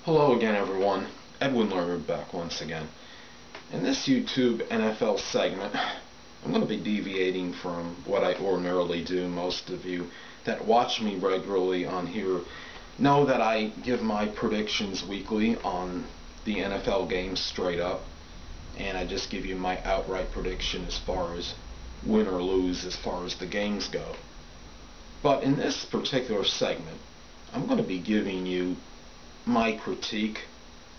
Hello again, everyone. Edwin Lerner back once again. In this YouTube NFL segment, I'm going to be deviating from what I ordinarily do. Most of you that watch me regularly on here know that I give my predictions weekly on the NFL games straight up, and I just give you my outright prediction as far as win or lose as far as the games go. But in this particular segment, I'm going to be giving you my critique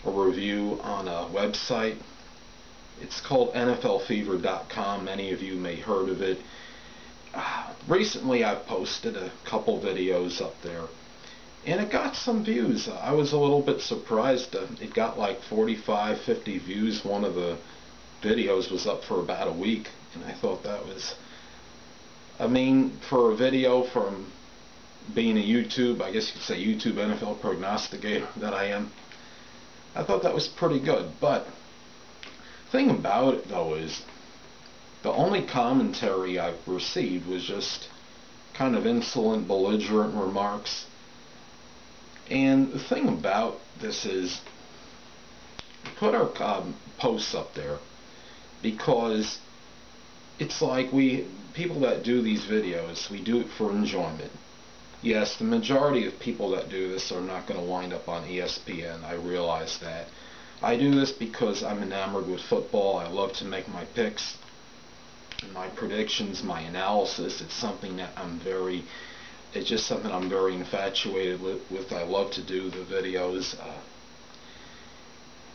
or review on a website. It's called NFLfever.com. Many of you may have heard of it. Recently I've posted a couple videos up there, and it got some views. I was a little bit surprised. It got like 45, 50 views. One of the videos was up for about a week, and I thought that was, for a video from being a YouTube, I guess you could say YouTube NFL prognosticator that I am, I thought that was pretty good. But the thing about it though is the only commentary I've received was just kind of insolent, belligerent remarks. And the thing about this is, we put our posts up there because it's like people that do these videos, we do it for enjoyment. Yes, the majority of people that do this are not going to wind up on ESPN. I realize that. I do this because I'm enamored with football. I love to make my picks, my predictions, my analysis. It's something that it's just something I'm very infatuated with. I love to do the videos.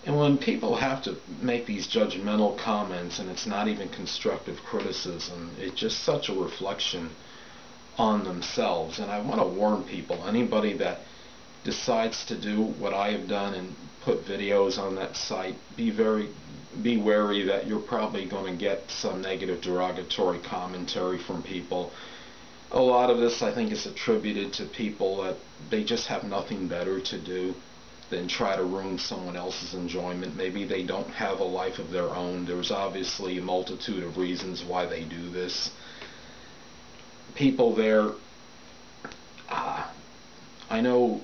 And when people have to make these judgmental comments and it's not even constructive criticism, it's just such a reflection on themselves. And I want to warn people, anybody that decides to do what I have done and put videos on that site, be wary that you're probably going to get some negative derogatory commentary from people. A lot of this I think is attributed to people that they just have nothing better to do than try to ruin someone else's enjoyment. Maybe they don't have a life of their own. There's obviously a multitude of reasons why they do this. People there, I know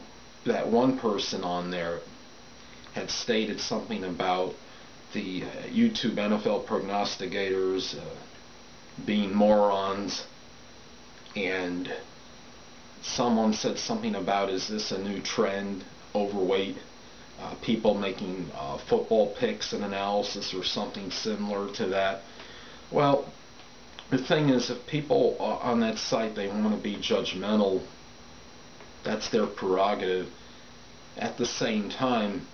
that one person on there had stated something about the YouTube NFL prognosticators being morons, and someone said something about, is this a new trend, overweight people making football picks and analysis or something similar to that. Well, the thing is, if people on that site, they want to be judgmental, that's their prerogative. At the same time,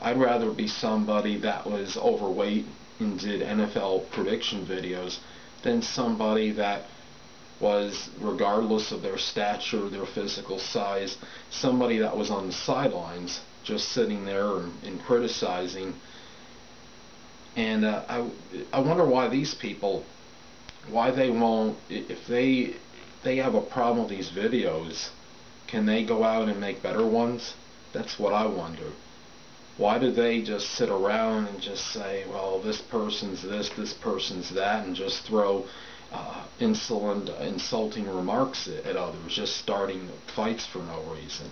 I'd rather be somebody that was overweight and did NFL prediction videos than somebody that was, regardless of their stature, their physical size, somebody that was on the sidelines just sitting there and criticizing. And I wonder why these people, why they won't, if they have a problem with these videos, can they go out and make better ones? That's what I wonder. Why do they just sit around and just say, well, this person's this person's that, and just throw insulting remarks at others, just starting fights for no reason?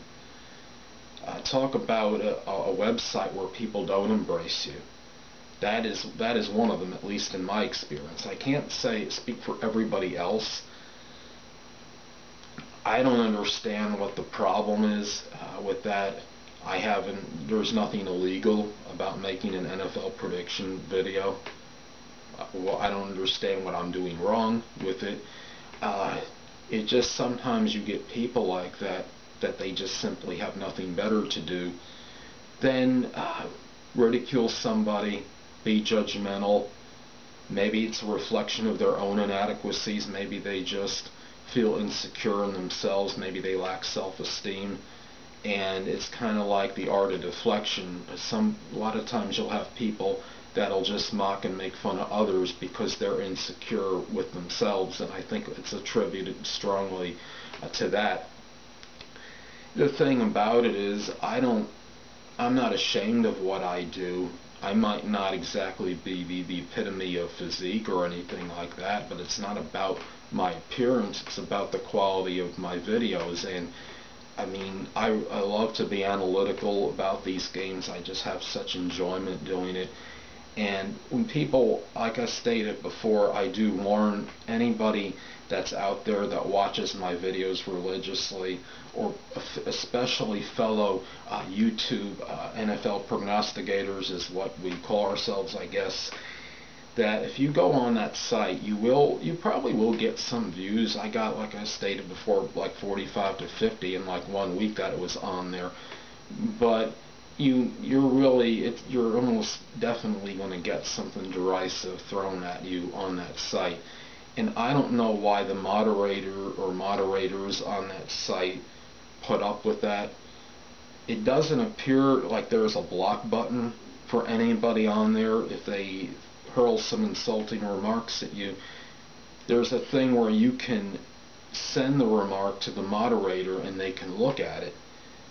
Talk about a website where people don't embrace you. That is one of them, at least in my experience. I can't speak for everybody else. I don't understand what the problem is with that. There's nothing illegal about making an NFL prediction video. Well, I don't understand what I'm doing wrong with it. It just, sometimes you get people like that they just simply have nothing better to do than ridicule somebody, be judgmental. Maybe it's a reflection of their own inadequacies. Maybe they just feel insecure in themselves. Maybe they lack self-esteem. And it's kind of like the art of deflection. A lot of times you'll have people that'll just mock and make fun of others because they're insecure with themselves, and I think it's attributed strongly to that. The thing about it is, I'm not ashamed of what I do. I might not exactly be the epitome of physique or anything like that, but it's not about my appearance, it's about the quality of my videos. And I mean, I love to be analytical about these games. I just have such enjoyment doing it. And when people, like I stated before, I do warn anybody that's out there that watches my videos religiously, or especially fellow YouTube NFL prognosticators is what we call ourselves, I guess, that if you go on that site, you probably will get some views. I got, like I stated before, like 45 to 50 in like 1 week that it was on there. But you're almost definitely going to get something derisive thrown at you on that site. And I don't know why the moderator or moderators on that site put up with that. It doesn't appear like there's a block button for anybody on there if they hurl some insulting remarks at you. There's a thing where you can send the remark to the moderator and they can look at it.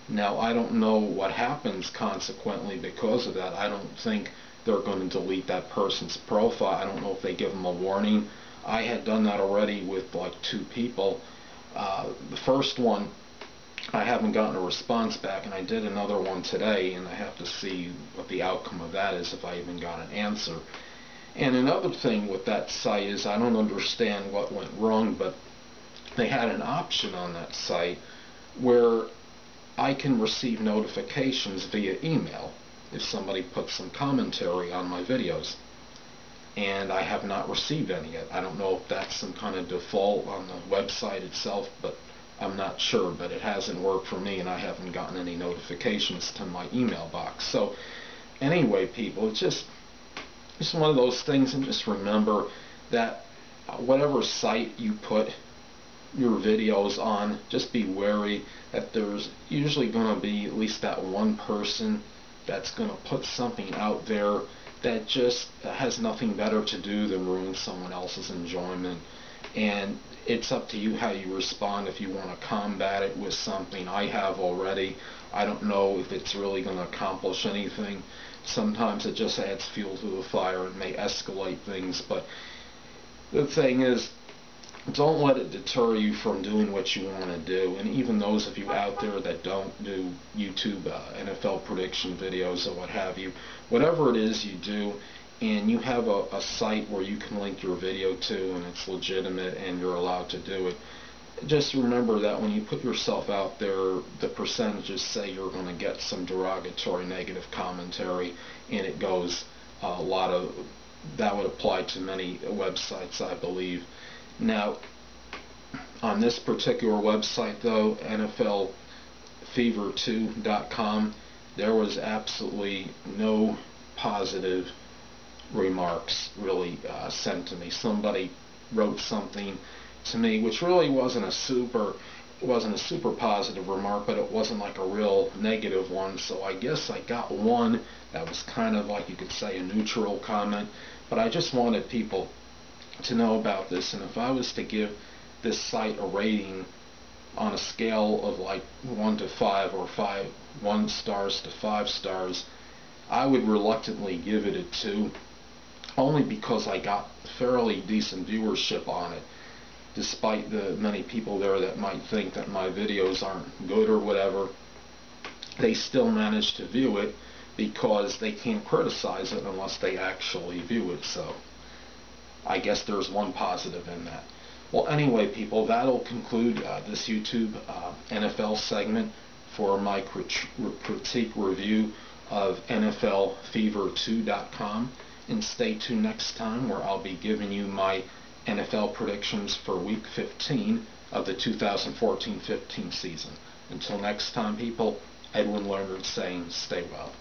Now, I don't know what happens consequently because of that. I don't think they're going to delete that person's profile. I don't know if they give them a warning. I had done that already with like 2 people. The first one, I haven't gotten a response back, and I did another one today, and I have to see what the outcome of that is, if I even got an answer. And another thing with that site is I don't understand what went wrong, but they had an option on that site where I can receive notifications via email if somebody puts some commentary on my videos. And I have not received any yet. I don't know if that's some kind of default on the website itself, but I'm not sure. But it hasn't worked for me, and I haven't gotten any notifications to my email box. So anyway, people, it's just one of those things. And just remember that whatever site you put your videos on, just be wary that there's usually going to be at least that one person that's going to put something out there that just has nothing better to do than ruin someone else's enjoyment. And it's up to you how you respond. If you want to combat it with something, I have already. I don't know if it's really going to accomplish anything. Sometimes it just adds fuel to the fire and may escalate things. But the thing is, don't let it deter you from doing what you want to do. And even those of you out there that don't do YouTube NFL prediction videos or what have you, whatever it is you do, and you have a site where you can link your video to and it's legitimate and you're allowed to do it, just remember that when you put yourself out there, the percentages say you're going to get some derogatory negative commentary, and it goes a lot of, that would apply to many websites, I believe. Now, on this particular website though, NFLfever2.com, there was absolutely no positive remarks really sent to me. Somebody wrote something to me which really wasn't a super positive remark, but it wasn't like a real negative one. So I guess I got one that was kind of like, you could say, a neutral comment. But I just wanted people to know about this. And if I was to give this site a rating on a scale of like 1 to 5, or 1 stars to 5 stars, I would reluctantly give it a 2, only because I got fairly decent viewership on it. Despite the many people there that might think that my videos aren't good or whatever, they still manage to view it because they can't criticize it unless they actually view it. So I guess there's one positive in that. Well, anyway, people, that'll conclude this YouTube NFL segment for my critique review of NFLfever2.com. And stay tuned next time, where I'll be giving you my NFL predictions for Week 15 of the 2014-15 season. Until next time, people, Edwin Leonard saying, stay well.